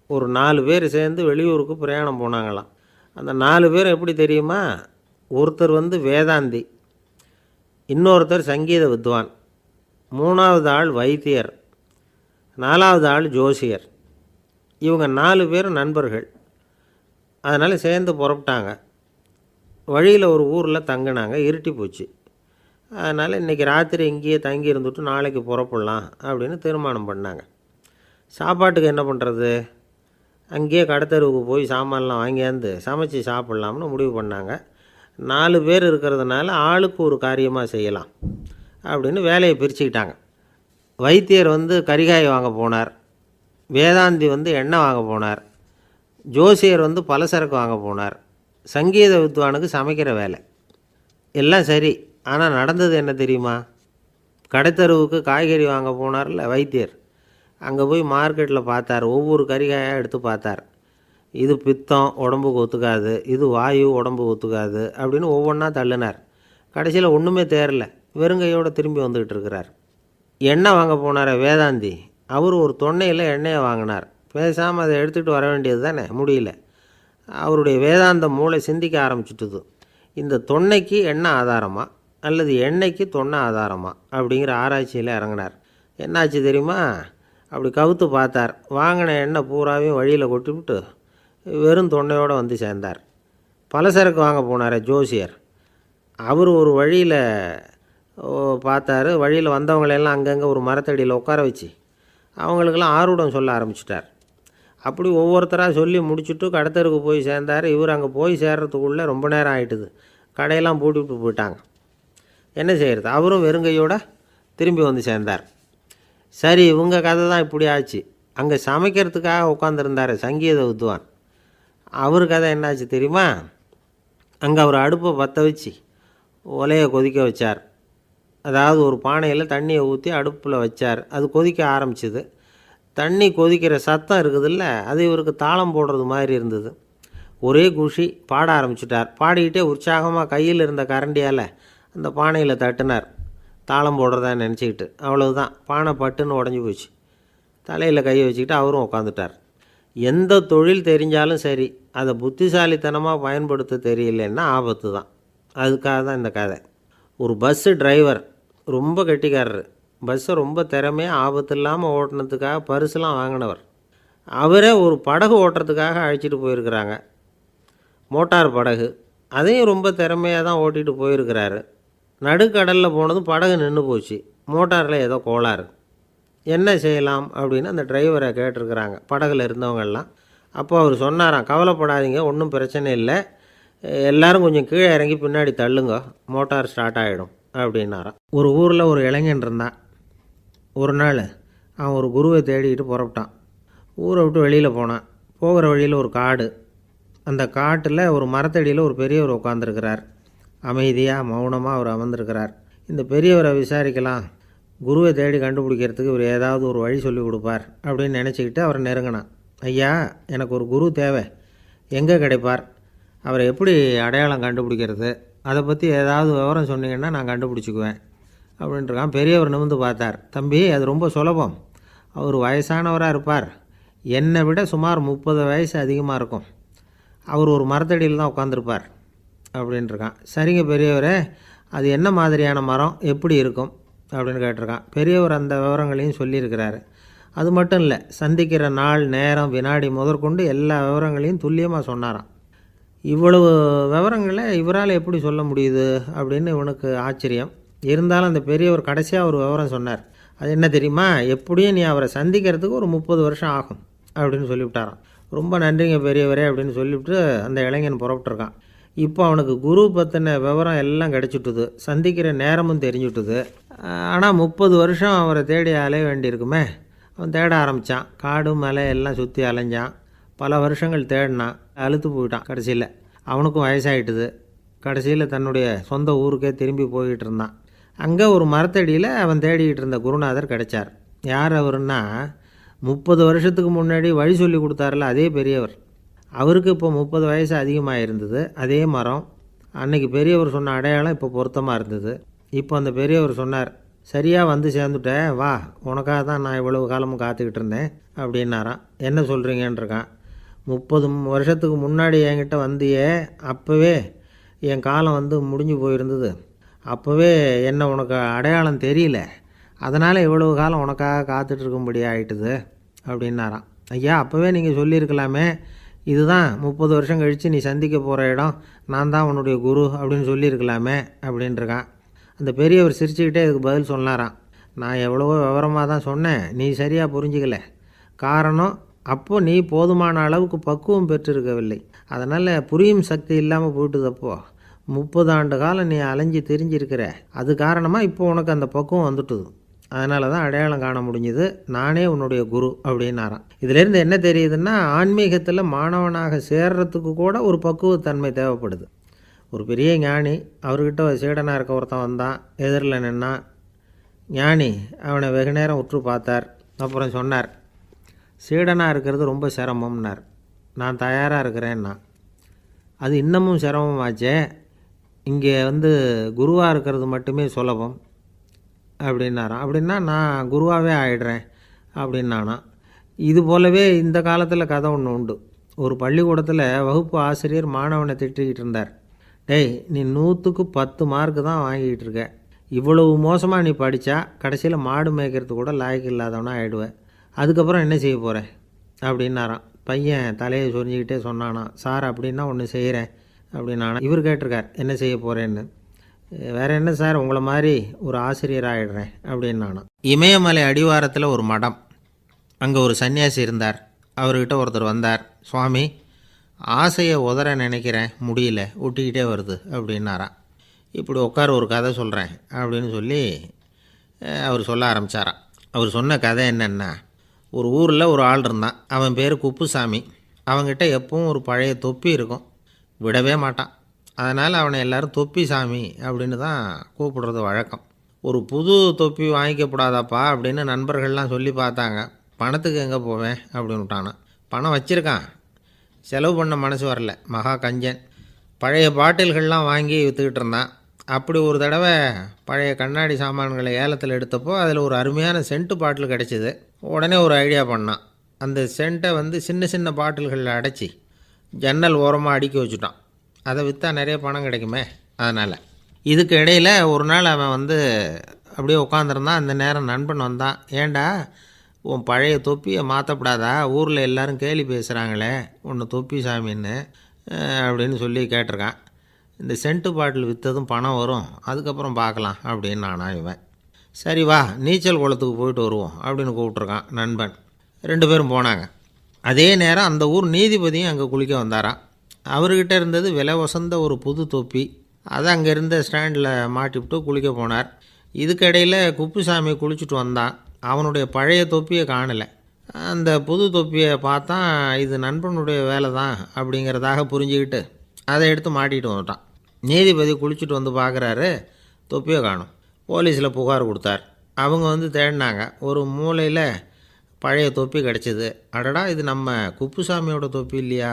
ஒரு 4 பேர் சேர்ந்து வெளியூருக்கு பிரயாணம் போனாங்களாம். அந்த 4 பேர் எப்படி தெரியுமா? ஒருத்தர் வேதாந்தி, இன்னொருத்தர் சங்கீத வித்வான், 3வது ஆள் வைத்தியர், 4வது ஆள் ஜோசியர். இவங்க 4 பேரும் நண்பர்கள். அதனால் சேர்ந்து புறப்பட்டாங்க. வழியில் ஒரு ஊரில் தங்கினாங்க. இருட்டி போச்சு. அதனால் இன்றைக்கி ராத்திரி இங்கேயே தங்கி இருந்துட்டு நாளைக்கு புறப்படலாம் அப்படின்னு தீர்மானம் பண்ணாங்க. சாப்பாட்டுக்கு என்ன பண்ணுறது? அங்கேயே கடத்தெருவுக்கு போய் சாமான்லாம் வாங்கியாந்து சமைச்சு சாப்பிட்லாம்னு முடிவு பண்ணாங்க. 4 பேர் இருக்கிறதுனால ஆளுக்கு ஒரு காரியமாக செய்யலாம் அப்படின்னு வேலையை பிரிச்சுக்கிட்டாங்க. வைத்தியர் கரிகாய் வாங்க போனார். வேதாந்தி எண்ணெய் வாங்க போனார். ஜோசியர் பலசரக்கு வாங்க போனார். சங்கீத வித்வானுக்கு சமைக்கிற வேலை. எல்லாம் சரி. ஆனால் நடந்தது என்ன தெரியுமா? கடைத்தெருவுக்கு காய்கறி வாங்க போனார்ல வைத்தியர், அங்கே போய் மார்க்கெட்டில் பார்த்தார். ஒவ்வொரு கறிகாயாக எடுத்து பார்த்தார். இது பித்தம், உடம்புக்கு ஒத்துக்காது, இது வாயு, உடம்புக்கு ஒத்துக்காது அப்படின்னு ஒவ்வொன்றா தள்ளினார். கடைசியில் ஒன்றுமே தேரல. வெறுங்கையோடு திரும்பி வந்துக்கிட்டு இருக்கிறார். எண்ணெய் வாங்க போனார் வேதாந்தி, அவர் ஒரு தொன்னையில் எண்ணெயை வாங்கினார். பேசாமல் அதை எடுத்துகிட்டு வர வேண்டியது தானே, முடியல. அவருடைய வேதாந்த மூளை சிந்திக்க ஆரம்பிச்சுட்டுது. இந்த தொன்னைக்கு எண்ணெய் ஆதாரமா அல்லது எண்ணெய்க்கு தொன்னை ஆதாரமா அப்படிங்கிற ஆராய்ச்சியில் இறங்கினார். என்னாச்சு தெரியுமா? அப்படி கவுத்து பார்த்தார். வாங்கின எண்ணெய் பூராவையும் வழியில் கொட்டிவிட்டு வெறும் தொன்னையோடு சேர்ந்தார். பலசரக்கு வாங்க போனார் ஜோசியர். அவர் ஒரு வழியில் பார்த்தார். வழியில் வந்தவங்களெல்லாம் அங்கங்கே ஒரு மரத்தடியில் உட்கார வச்சு அவங்களுக்கெல்லாம் ஆர்வம் சொல்ல ஆரம்பிச்சிட்டார். அப்படி ஒவ்வொருத்தராக சொல்லி முடிச்சுட்டு கடத்தருக்கு போய் சேர்ந்தார். இவர் அங்கே போய் சேர்றதுக்குள்ளே ரொம்ப நேரம் ஆகிட்டுது. கடையெல்லாம் பூட்டிவிட்டு போயிட்டாங்க. என்ன செய்கிறது? அவரும் வெறுங்கையோடு திரும்பி சேர்ந்தார். சரி, இவங்க கதை தான் இப்படி ஆச்சு. அங்கே சமைக்கிறதுக்காக உட்காந்துருந்தார் சங்கீத வித்வான். அவர் கதை என்னாச்சு தெரியுமா? அங்கே அவர் அடுப்பை பற்ற வச்சு ஒலையை கொதிக்க வச்சார். அதாவது ஒரு பானையில் தண்ணியை ஊற்றி அடுப்பில் வச்சார். அது கொதிக்க ஆரம்பிச்சிது. தண்ணி கொதிக்கிற சத்தம் இருக்குதுல்ல, அது இவருக்கு தாளம் போடுறது மாதிரி இருந்தது. ஒரே குஷி, பாட ஆரம்பிச்சிட்டார். பாடிக்கிட்டே உற்சாகமாக கையில் இருந்த கரண்டியால் அந்த பானையில் தட்டினார், தாளம் போடுறதா நினச்சிக்கிட்டு. அவ்வளவுதான், பானை பட்டுன்னு உடஞ்சி போச்சு. தலையில் கையை வச்சுக்கிட்டு அவரும் உட்காந்துட்டார். எந்த தொழில் தெரிஞ்சாலும் சரி, அதை புத்திசாலித்தனமாக பயன்படுத்த தெரியலன்னா ஆபத்து தான். அதுக்காக தான் இந்த கதை. ஒரு பஸ்ஸு டிரைவர் ரொம்ப கெட்டிக்காரர். பஸ்ஸை ரொம்ப திறமையாக ஆபத்து இல்லாமல் ஓட்டினதுக்காக பரிசுலாம் வாங்கினவர். அவரே ஒரு படகு ஓட்டுறதுக்காக அழைச்சிட்டு போயிருக்கிறாங்க, மோட்டார் படகு. அதையும் ரொம்ப திறமையாக தான் ஓட்டிகிட்டு போயிருக்கிறாரு. நடுக்கடலில் போனதும் படகு நின்று போச்சு. மோட்டாரில் ஏதோ கோளாறு. என்ன செய்யலாம் அப்படின்னு அந்த டிரைவரை கேட்டிருக்கிறாங்க படகுல இருந்தவங்கெல்லாம். அப்போ அவர் சொன்னாராம், கவலைப்படாதீங்க, ஒன்றும் பிரச்சனை இல்லை, எல்லோரும் கொஞ்சம் கீழே இறங்கி பின்னாடி தள்ளுங்க, மோட்டார் ஸ்டார்ட் ஆகிடும் அப்படின்னாராம். ஒரு ஊரில் ஒரு இளைஞன் இருந்தான். ஒரு நாள் அவன் ஒரு குருவை தேடிக்கிட்டு புறப்பட்டான். ஊரை விட்டு வெளியில் போனான். போகிற வழியில் ஒரு காடு. அந்த காட்டில் ஒரு மரத்தடியில் ஒரு பெரியவர் உட்காந்துருக்கிறார். அமைதியாக மௌனமாக அவர் அமர்ந்திருக்கிறார். இந்த பெரியவரை விசாரிக்கலாம், குருவை தேடி கண்டுபிடிக்கிறதுக்கு இவர் ஏதாவது ஒரு வழி சொல்லி கொடுப்பார் அப்படின்னு நினச்சிக்கிட்டு அவரை நெருங்கினான். ஐயா, எனக்கு ஒரு குரு தேவை, எங்கே கிடைப்பார்? அவரை எப்படி அடையாளம் கண்டுபிடிக்கிறது? அதை பற்றி ஏதாவது விவரம் சொன்னீங்கன்னா நான் கண்டுபிடிச்சிக்குவேன் அப்படின்ட்டுருக்கான். பெரியவர் நிமிர்ந்து பார்த்தார். தம்பி, அது ரொம்ப சுலபம். அவர் வயசானவராக இருப்பார், என்னை விட சுமார் 30 வயசு அதிகமாக இருக்கும். அவர் ஒரு மரத்தடியில் தான் உட்காந்துருப்பார் அப்படின்ட்டுருக்கான். சரிங்க பெரியவரே, அது என்ன மாதிரியான மரம், எப்படி இருக்கும் அப்படின்னு கேட்டிருக்கான். பெரியவர் அந்த விவரங்களையும் சொல்லியிருக்கிறாரு. அது மட்டும் இல்லை, சந்திக்கிற நாள், நேரம், வினாடி முதற்கொண்டு எல்லா விவரங்களையும் துல்லியமாக சொன்னாராம். இவ்வளவு விவரங்களை இவரால் எப்படி சொல்ல முடியுது அப்படின்னு இவனுக்கு ஆச்சரியம். இருந்தாலும் அந்த பெரியவர் கடைசியாக ஒரு விவரம் சொன்னார். அது என்ன தெரியுமா? எப்படியும் நீ அவரை சந்திக்கிறதுக்கு ஒரு 30 வருஷம் ஆகும் அப்படின்னு சொல்லிவிட்டாராம். ரொம்ப நன்றிங்க பெரியவரே அப்படின்னு சொல்லிவிட்டு அந்த இளைஞன் புறப்பட்டுருக்கான். இப்போ அவனுக்கு குரு பற்றின விவரம் எல்லாம் கிடச்சிட்டுது, சந்திக்கிற நேரமும் தெரிஞ்சுட்டுது. ஆனால் 30 வருஷம் அவரை தேடி அலைய வேண்டியிருக்குமே. அவன் தேட ஆரம்பித்தான். காடு மலை எல்லாம் சுற்றி அலைஞ்சான். பல வருஷங்கள் தேடினான். அழுத்து போயிட்டான். கடைசியில் அவனுக்கும் வயசாகிட்டுது. கடைசியில் தன்னுடைய சொந்த ஊருக்கே திரும்பி போய்கிட்டு இருந்தான். அங்கே ஒரு மரத்தடியில் அவன் தேடிக்கிட்டு இருந்த குருநாதர் கிடைச்சார். யார் அவருன்னா, 30 வருஷத்துக்கு முன்னாடி வழி சொல்லி கொடுத்தாரில்ல அதே பெரியவர். அவருக்கு இப்போ 30 வயசு அதிகமாக இருந்தது. அதே மரம். அன்னைக்கு பெரியவர் சொன்ன அடையாளம் இப்போ பொருத்தமாக இருந்தது. இப்போ அந்த பெரியவர் சொன்னார், சரியாக வந்து சேர்ந்துட்ட, வா, உனக்காக தான் நான் இவ்வளவு காலமும் காத்துக்கிட்டு இருந்தேன் அப்படின்னாராம். என்ன சொல்கிறீங்கன்றிருக்கான். 30 வருஷத்துக்கு முன்னாடி என்கிட்ட வந்தியே, அப்போவே என் காலம் வந்து முடிஞ்சு போயிருந்தது. அப்போவே என்ன உனக்கு அடையாளம் தெரியல, அதனால் இவ்வளவு காலம் உனக்காக காத்துட்ருக்கும்படி ஆகிட்டுது அப்படின்னாராம். ஐயா, அப்போவே நீங்கள் சொல்லியிருக்கலாமே, இதுதான் 30 வருஷம் கழித்து நீ சந்திக்க போகிற இடம், நான் தான் உன்னுடைய குரு அப்படின்னு சொல்லியிருக்கலாமே அப்படின்ட்டுருக்கான். அந்த பெரியவர் சிரிச்சுக்கிட்டே இதுக்கு பதில் சொன்னாராம், நான் எவ்வளவோ விவரமாக தான் சொன்னேன், நீ சரியாக புரிஞ்சிக்கல. காரணம், அப்போது நீ போதுமான அளவுக்கு பக்குவம் பெற்றிருக்கவில்லை, அதனால் புரியும் சக்தி இல்லாமல் போயிட்டுது. அப்போது 30 ஆண்டு காலம் நீ அலைஞ்சி தெரிஞ்சிருக்கிற, அது காரணமாக இப்போ உனக்கு அந்த பக்குவம் வந்துட்டுது, அதனால தான் அடையாளம் காண முடிஞ்சுது, நானே உன்னுடைய குரு அப்படின்னாராம். இதிலேருந்து என்ன தெரியுதுன்னா, ஆன்மீகத்தில் மாணவனாக சேர்றதுக்கு கூட ஒரு பக்குவத்தன்மை தேவைப்படுது. ஒரு பெரிய ஞானி, அவர்கிட்ட சீடனாக இருக்க ஒருத்தன் வந்தான், எதிரில் நின்னான். ஞானி அவனை வெகு நேரம் உற்று பார்த்தார். அப்புறம் சொன்னார், சீடனாக இருக்கிறது ரொம்ப சிரமம்னார். நான் தயாராக இருக்கிறேன்னா. அது இன்னமும் சிரமமாச்சே, இங்கே வந்து குருவாக இருக்கிறது மட்டுமே சுலபம் அப்படின்னாராம். அப்படின்னா நான் குருவாகவே ஆகிடுறேன் அப்படின்னானா. இது போலவே இந்த காலத்தில் கதை ஒன்று உண்டு. ஒரு பள்ளிக்கூடத்தில் வகுப்பு ஆசிரியர் மாணவனை திட்டிக்கிட்டு இருந்தார். டேய், நீ 100க்கு 10 மார்க்கு தான் வாங்கிக்கிட்டு இருக்க, இவ்வளவு மோசமாக நீ படித்தா கடைசியில் மாடு மேய்க்கிறது கூட லாய்க்கு இல்லாதவனா ஆகிடுவேன், அதுக்கப்புறம் என்ன செய்ய போகிறேன் அப்படின்னாராம். பையன் தலையை சொரிஞ்சிக்கிட்டே சொன்னானா, சார் அப்படின்னா ஒன்று செய்கிறேன் அப்படின்னானா. இவர் கேட்டிருக்கார், என்ன செய்ய போகிறேன்னு. வேறு என்ன சார், உங்களை மாதிரி ஒரு ஆசிரியர் ஆகிடுறேன் அப்படின்னானா. இமயமலை அடிவாரத்தில் ஒரு மடம். அங்கே ஒரு சன்னியாசி இருந்தார். அவர்கிட்ட ஒருத்தர் வந்தார். சுவாமி, ஆசையை உதற நினைக்கிறேன், முடியல, ஒட்டிக்கிட்டே வருது அப்படின்னாராம். இப்படி உட்கார, ஒரு கதை சொல்கிறேன் அப்படின்னு சொல்லி அவர் சொல்ல ஆரம்பித்தாராம். அவர் சொன்ன கதை என்னென்னா, ஒரு ஊரில் ஒரு ஆள் இருந்தான். அவன் பேர் குப்புசாமி. அவன்கிட்ட எப்பவும் ஒரு பழைய தொப்பி இருக்கும், விடவே மாட்டான். அதனால் அவனை எல்லோரும் தொப்பி சாமி அப்படின்னு தான் கூப்பிடுறது வழக்கம். ஒரு புது தொப்பி வாங்கிக்கப்படாதாப்பா அப்படின்னு நண்பர்கள்லாம் சொல்லி பார்த்தாங்க. பணத்துக்கு எங்கே போவேன் அப்படின்னு விட்டானான். பணம் வச்சுருக்கான், செலவு பண்ண மனசு வரல, மகா கஞ்சன். பழைய பாட்டில்கள்லாம் வாங்கி விற்றுக்கிட்டு இருந்தான். அப்படி ஒரு தடவை பழைய கண்ணாடி சாமான்களை ஏலத்தில் எடுத்தப்போ அதில் ஒரு அருமையான சென்ட்டு பாட்டில் கிடச்சிது. உடனே ஒரு ஐடியா பண்ணான். அந்த சென்ட்டை வந்து சின்ன சின்ன பாட்டில்களில் அடைச்சி ஜன்னல் ஓரமாக அடுக்கி வச்சுட்டான். அதை விற்றா நிறைய பணம் கிடைக்குமே, அதனால். இதுக்கு இடையில் ஒரு நாள் அவன் வந்து அப்படியே உட்காந்துருந்தான். அந்த நேரம் நண்பன் வந்தான். ஏண்டா, உன் பழைய தொப்பியை மாற்றப்படாதா, ஊரில் எல்லோரும் கேலி பேசுகிறாங்களே ஒன்று தொப்பி சாமின்னு அப்படின்னு சொல்லி கேட்டிருக்கான். இந்த சென்ட்டு பாட்டில் விற்றதும் பணம் வரும், அதுக்கப்புறம் பார்க்கலாம் அப்படின்னு நானா. இவன், சரி வா, நீச்சல் குளத்துக்கு போயிட்டு வருவோம் அப்படின்னு கூப்பிட்ருக்கான் நண்பன். 2 பேரும் போனாங்க. அதே நேரம் அந்த ஊர் நீதிபதியும் அங்கே குளிக்க வந்தாராம். அவர்கிட்ட இருந்தது விலை வசந்த ஒரு புது தொப்பி. அதை அங்கே இருந்த ஸ்டாண்டில் மாட்டிவிட்டு குளிக்க போனார். இதுக்கிடையில் குப்புசாமி குளிச்சுட்டு வந்தான். அவனுடைய பழைய தொப்பியை காணலை. அந்த புது தொப்பியை பார்த்தா இது நண்பனுடைய வேலை தான் அப்படிங்கிறதாக புரிஞ்சுக்கிட்டு அதை எடுத்து மாட்டிகிட்டு வந்துட்டான். நீதிபதி குளிச்சுட்டு வந்து பார்க்குறாரு, தொப்பியை காணும். போலீஸில் புகார் கொடுத்தார். அவங்க வந்து தேடினாங்க. ஒரு மூலையில் பழைய தொப்பி கிடச்சிது. அடடா, இது நம்ம குப்புசாமியோட தொப்பி இல்லையா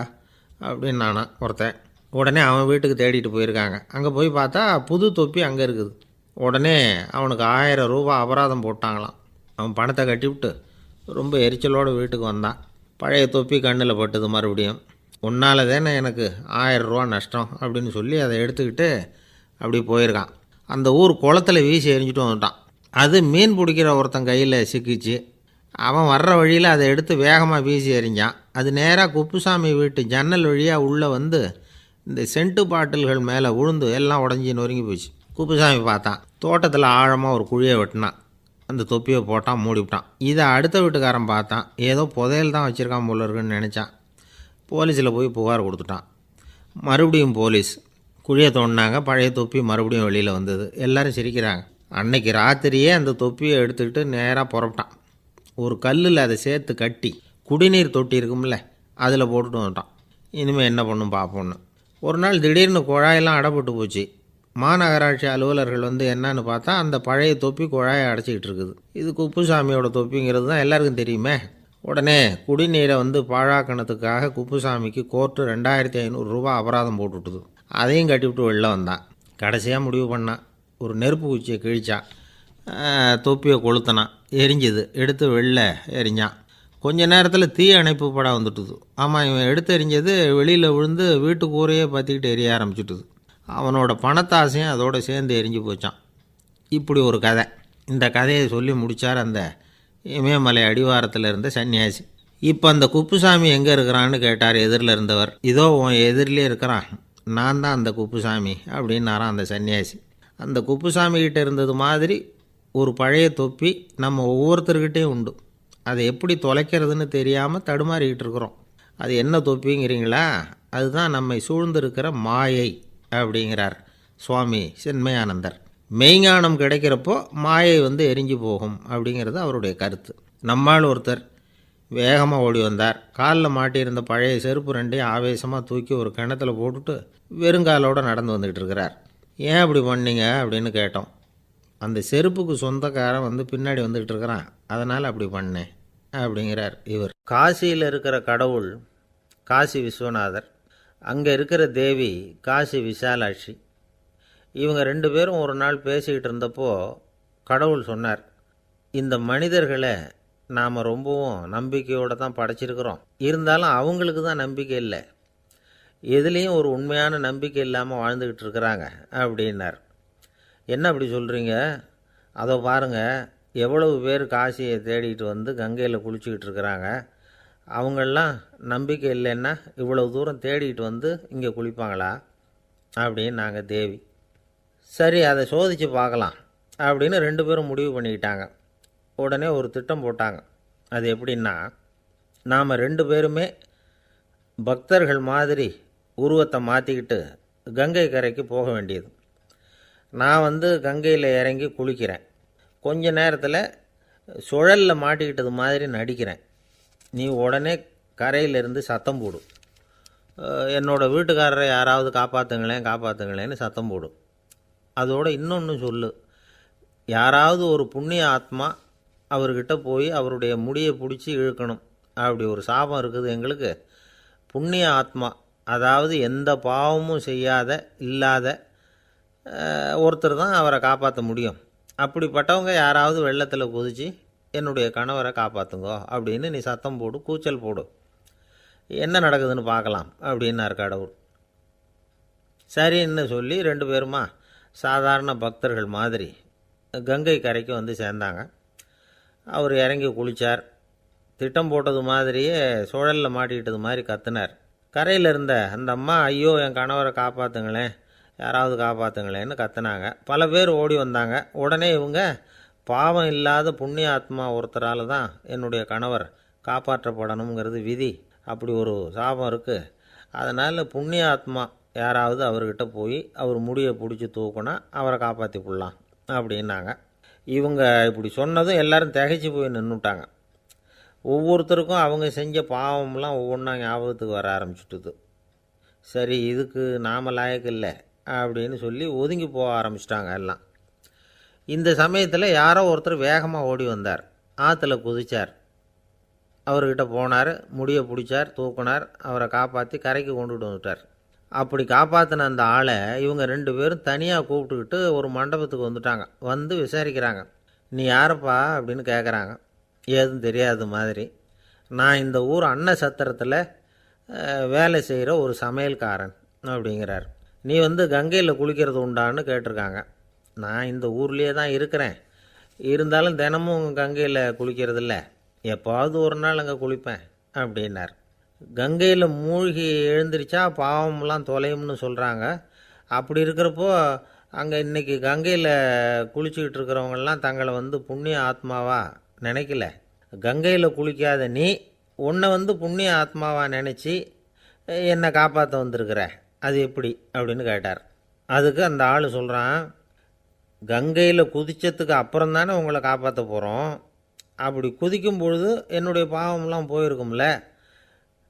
அப்படின்னு நானா ஒருத்தன். உடனே அவன் வீட்டுக்கு தேடிட்டு போயிருக்காங்க. அங்கே போய் பார்த்தா புது தொப்பி அங்கே இருக்குது. உடனே அவனுக்கு 1000 ரூபா அபராதம் போட்டாங்களாம். அவன் பணத்தை கட்டிவிட்டு ரொம்ப எரிச்சலோடு வீட்டுக்கு வந்தான். பழைய தொப்பி கண்ணில் பட்டுது. மறுபடியும், உன்னால் தானே எனக்கு 1000 ரூபா நஷ்டம் அப்படின்னு சொல்லி அதை எடுத்துக்கிட்டு அப்படி போயிருக்கான். அந்த ஊர் குளத்தில் வீசி எரிஞ்சிட்டு வந்துட்டான். அது மீன் பிடிக்கிற ஒருத்தன் கையில் சிக்கிச்சு. அவன் வர்ற வழியில் அதை எடுத்து வேகமாக வீசி எறிஞ்சான். அது நேராக குப்புசாமி வீட்டு ஜன்னல் வழியாக உள்ளே வந்து இந்த சென்ட்டு பாட்டில்கள் மேலே விழுந்து எல்லாம் உடஞ்சி நொறுங்கி போச்சு. குப்புசாமி பார்த்தான். தோட்டத்தில் ஆழமாக ஒரு குழியை வெட்டினான். அந்த தொப்பியை போட்டான், மூடிவிட்டான். இதை அடுத்த வீட்டுக்காரன் பார்த்தான். ஏதோ புதையல் தான் வச்சுருக்கான் போல இருக்குன்னு நினச்சான். போலீஸில் போய் புகார் கொடுத்துட்டான். மறுபடியும் போலீஸ் குழியை தோண்டினாங்க. பழைய தொப்பி மறுபடியும் வெளியில் வந்தது. எல்லோரும் சிரிக்கிறாங்க. அன்னைக்கு ராத்திரியே அந்த தொப்பியை எடுத்துக்கிட்டு நேராக புறப்பட்டான். ஒரு கல்லில் அதை சேர்த்து கட்டி குடிநீர் தொட்டி இருக்கும்ல, அதில் போட்டுட்டு வந்துட்டான். இனிமேல் என்ன பண்ணும் பார்ப்போன்னு. ஒரு நாள் திடீர்னு குழாயெல்லாம் அடைப்பட்டு போச்சு. மாநகராட்சி அலுவலர்கள் வந்து என்னன்னு பார்த்தா அந்த பழைய தொப்பி குழாயை அடைச்சிக்கிட்டு இருக்குது. இது குப்புசாமியோட தொப்பிங்கிறது தான் எல்லாருக்கும் தெரியுமே. உடனே குடிநீரை வந்து பாழாக்கணத்துக்காக குப்புசாமிக்கு கோர்ட்டு 2500 ரூபா அபராதம் போட்டுவிட்டுது. அதையும் கட்டிவிட்டு வெளில வந்தான். கடைசியாக முடிவு பண்ணான். ஒரு நெருப்பு குச்சியை கிழிச்சான், தொப்பியை கொளுத்தினான், எரிஞ்சுது. எடுத்து வெளில எரிஞ்சான். கொஞ்ச நேரத்தில் தீ அணைப்பு படம் வந்துட்டுது. ஆமாம், இவன் எடுத்து எரிஞ்சது வெளியில் விழுந்து வீட்டு கூரையே பற்றிக்கிட்டு எரிய ஆரம்பிச்சுட்டுது. அவனோட பணத்தாசையும் அதோடு சேர்ந்து எரிஞ்சு போச்சான். இப்படி ஒரு கதை. இந்த கதையை சொல்லி முடித்தார் அந்த இமயமலை அடிவாரத்தில் இருந்த சன்னியாசி. இப்போ அந்த குப்புசாமி எங்கே இருக்கிறான்னு கேட்டார் எதிரில் இருந்தவர். இதோ உன் எதிரிலே இருக்கிறான், நான் தான் அந்த குப்புசாமி அப்படின்னாரான் அந்த சன்னியாசி. அந்த குப்புசாமிகிட்ட இருந்தது மாதிரி ஒரு பழைய தொப்பி நம்ம ஒவ்வொருத்தர்கிட்டையும் உண்டு. அதை எப்படி தொலைக்கிறதுன்னு தெரியாமல் தடுமாறிக்கிட்டு இருக்கிறோம். அது என்ன தொப்பிங்கிறீங்களா? அதுதான் நம்மை சூழ்ந்திருக்கிற மாயை அப்படிங்கிறார் சுவாமி சின்மயானந்தர். மெய்ஞானம் கிடைக்கிறப்போ மாயை வந்து எரிஞ்சு போகும் அப்படிங்கிறது அவருடைய கருத்து. நம்மால் ஒருத்தர் வேகமாக ஓடி வந்தார். காலில் மாட்டியிருந்த பழைய செருப்பு ரெண்டையும் ஆவேசமாக தூக்கி ஒரு கிணத்துல போட்டுட்டு வெறுங்காலோடு நடந்து வந்துக்கிட்டு இருக்கிறார். ஏன் அப்படி பண்ணீங்க அப்படின்னு கேட்டோம். அந்த செருப்புக்கு சொந்தக்காரன் வந்து பின்னாடி வந்துக்கிட்டு இருக்கிறான், அதனால் அப்படி பண்ணேன் அப்படிங்கிறார் இவர். காசியில் இருக்கிற கடவுள் காசி விஸ்வநாதர், அங்கே இருக்கிற தேவி காசி விசாலாட்சி. இவங்க 2 பேரும் ஒரு நாள் பேசிக்கிட்டு இருந்தப்போ கடவுள் சொன்னார், இந்த மனிதர்களை நாம் ரொம்பவும் நம்பிக்கையோடு தான் படைச்சிருக்கிறோம். இருந்தாலும் அவங்களுக்கு தான் நம்பிக்கை இல்லை, எதுலேயும் ஒரு உண்மையான நம்பிக்கை இல்லாமல் வாழ்ந்துக்கிட்டு இருக்கிறாங்க அப்படின்னார். என்ன அப்படி சொல்கிறீங்க? அதோ பாருங்கள், எவ்வளவு பேர் காசியை தேடிட்டு வந்து கங்கையில் குளிச்சுக்கிட்டு இருக்கிறாங்க. அவங்களெலாம் நம்பிக்கை இல்லைன்னா இவ்வளவு தூரம் தேடிட்டு வந்து இங்கே குளிப்பாங்களா அப்படின்னு நாங்கள் தேவி. சரி, அதை சோதித்து பார்க்கலாம் அப்படின்னு 2 பேரும் முடிவு பண்ணிக்கிட்டாங்க. உடனே ஒரு திட்டம் போட்டாங்க. அது எப்படின்னா, நாம் 2 பேருமே பக்தர்கள் மாதிரி உருவத்தை மாற்றிக்கிட்டு கங்கை கரைக்கு போக வேண்டியது. நான் வந்து கங்கையில் இறங்கி குளிக்கிறேன். கொஞ்ச நேரத்தில் சுழலில் மாட்டிக்கிட்டது மாதிரி நடிக்கிறேன். நீ உடனே கரையிலிருந்து சத்தம் போடும், என்னோடய வீட்டுக்காரரை யாராவது காப்பாற்றுங்களேன்னு சத்தம் போடும். அதோடு இன்னொன்று சொல்லு, யாராவது ஒரு புண்ணிய ஆத்மா அவர்கிட்ட போய் அவருடைய முடியை பிடிச்சி இழுக்கணும். அப்படி ஒரு சாபம் இருக்குது எங்களுக்கு. புண்ணிய ஆத்மா, அதாவது எந்த பாவமும் செய்யாத இல்லாத ஒருத்தர் தான் அவரை காப்பாற்ற முடியும். அப்படிப்பட்டவங்க யாராவது வெள்ளத்தில் குதித்து என்னுடைய கணவரை காப்பாற்றுங்கோ அப்படின்னு நீ சத்தம் போடு, கூச்சல் போடு, என்ன நடக்குதுன்னு பார்க்கலாம் அப்படின்னார் கடவுள். சரின்னு சொல்லி 2 பேருமா சாதாரண பக்தர்கள் மாதிரி கங்கை கரைக்கு வந்து சேர்ந்தாங்க. அவர் இறங்கி குளித்தார். திட்டம் போட்டது மாதிரியே சுழலில் மாட்டிக்கிட்டது மாதிரி கத்துனார். கரையில் இருந்த அந்த அம்மா, ஐயோ என் கணவரை காப்பாற்றுங்களேன், யாராவது காப்பாற்றுங்களேன்னு கத்துனாங்க. பல பேர் ஓடி வந்தாங்க. உடனே இவங்க, பாவம் இல்லாத புண்ணிய ஆத்மா ஒருத்தரால் தான் என்னுடைய கணவர் காப்பாற்றப்படணுங்கிறது விதி, அப்படி ஒரு சாபம் இருக்குது, அதனால் புண்ணிய ஆத்மா யாராவது அவர்கிட்ட போய் அவர் முடியை பிடிச்சி தூக்குனா அவரை காப்பாற்றி போடலாம் அப்படின்னாங்க. இவங்க இப்படி சொன்னதும் எல்லோரும் திகைச்சு போய் நின்றுட்டாங்க. ஒவ்வொருத்தருக்கும் அவங்க செஞ்ச பாவம்லாம் ஒவ்வொன்றா ஞாபகத்துக்கு வர ஆரம்பிச்சுட்டுது. சரி, இதுக்கு நாம் லாயக்கு இல்லை அப்படின்னு சொல்லி ஒதுங்கி போக ஆரம்பிச்சிட்டாங்க எல்லாம். இந்த சமயத்தில் யாரோ ஒருத்தர் வேகமாக ஓடி வந்தார். ஆற்றுல குதித்தார். அவர்கிட்ட போனார், முடியை பிடிச்சார், தூக்குனார், அவரை காப்பாற்றி கரைக்கு கொண்டுட்டு வந்துட்டார். அப்படி காப்பாற்றின அந்த ஆளை இவங்க 2 பேரும் தனியாக கூப்பிட்டுக்கிட்டு ஒரு மண்டபத்துக்கு வந்துட்டாங்க. வந்து விசாரிக்கிறாங்க. நீ யாரப்பா அப்படின்னு கேட்குறாங்க. ஏதும் தெரியாத மாதிரி. நான் இந்த ஊர் அன்ன சத்திரத்தில் வேலை செய்கிற ஒரு சமையல்காரன் அப்படிங்கிறார். நீ வந்து கங்கையில் குளிக்கிறது உண்டான்னு கேட்டிருக்காங்க. நான் இந்த ஊர்லேயே தான் இருக்கிறேன், இருந்தாலும் தினமும் கங்கையில் குளிக்கிறதில்ல, எப்போவாவது ஒரு நாள் அங்கே குளிப்பேன் அப்படின்னார். கங்கையில் மூழ்கி எழுந்திரிச்சா பாவம்லாம் தொலையும்னு சொல்கிறாங்க. அப்படி இருக்கிறப்போ அங்கே இன்றைக்கி கங்கையில் குளிச்சுக்கிட்டு இருக்கிறவங்கெல்லாம் தங்களை வந்து புண்ணிய ஆத்மாவா நினைக்கல. கங்கையில் குளிக்காத நீ உன்னை வந்து புண்ணிய ஆத்மாவா நினச்சி என்னை காப்பாற்ற வந்திருக்கிற, அது எப்படி அப்படின்னு கேட்டார். அதுக்கு அந்த ஆள் சொல்கிறான், கங்கையில் குதித்ததுக்கு அப்புறம் தானே உங்களை காப்பாற்ற போகிறோம். அப்படி குதிக்கும் பொழுது என்னுடைய பாவம்லாம் போயிருக்கும்ல,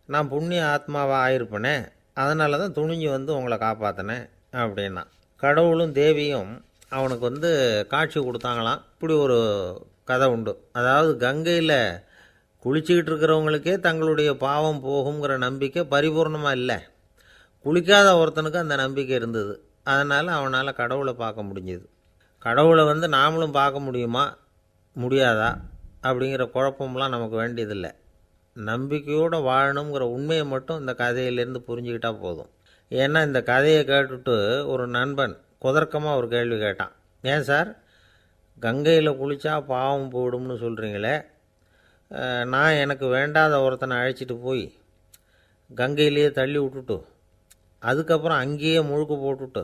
நான் புண்ணிய ஆத்மாவாக ஆயிருப்பேனே, அதனால தான் துணிஞ்சு வந்து உங்களை காப்பாற்றினேன் அப்படின்னா. கடவுளும் தேவியும் அவனுக்கு வந்து காட்சி கொடுத்தாங்களாம். இப்படி ஒரு கதை உண்டு. அதாவது கங்கையில் குளிச்சுக்கிட்டு இருக்கிறவங்களுக்கே தங்களுடைய பாவம் போகுங்கிற நம்பிக்கை பரிபூர்ணமாக இல்லை. குளிக்காத ஒருத்தனுக்கு அந்த நம்பிக்கை இருந்தது. அதனால் அவனால் கடவுளை பார்க்க முடிஞ்சது. கடவுளை நாமளும் பார்க்க முடியுமா முடியாதா அப்படிங்கிற குழப்பம்லாம் நமக்கு வேண்டியதில்லை. நம்பிக்கையோடு வாழணுங்கிற உண்மையை மட்டும் இந்த கதையிலேருந்து புரிஞ்சுக்கிட்டால் போதும். ஏன்னா இந்த கதையை கேட்டுட்டு ஒரு நண்பன் குதர்க்கமாக ஒரு கேள்வி கேட்டான். ஏன் சார், கங்கையில் குளித்தா பாவம் போயிடும்னு சொல்கிறீங்களே, நான் எனக்கு வேண்டாத ஒருத்தனை அழைச்சிட்டு போய் கங்கையிலேயே தள்ளி விட்டுட்டு அதுக்கப்புறம் அங்கேயே முழுக்க போட்டுட்டு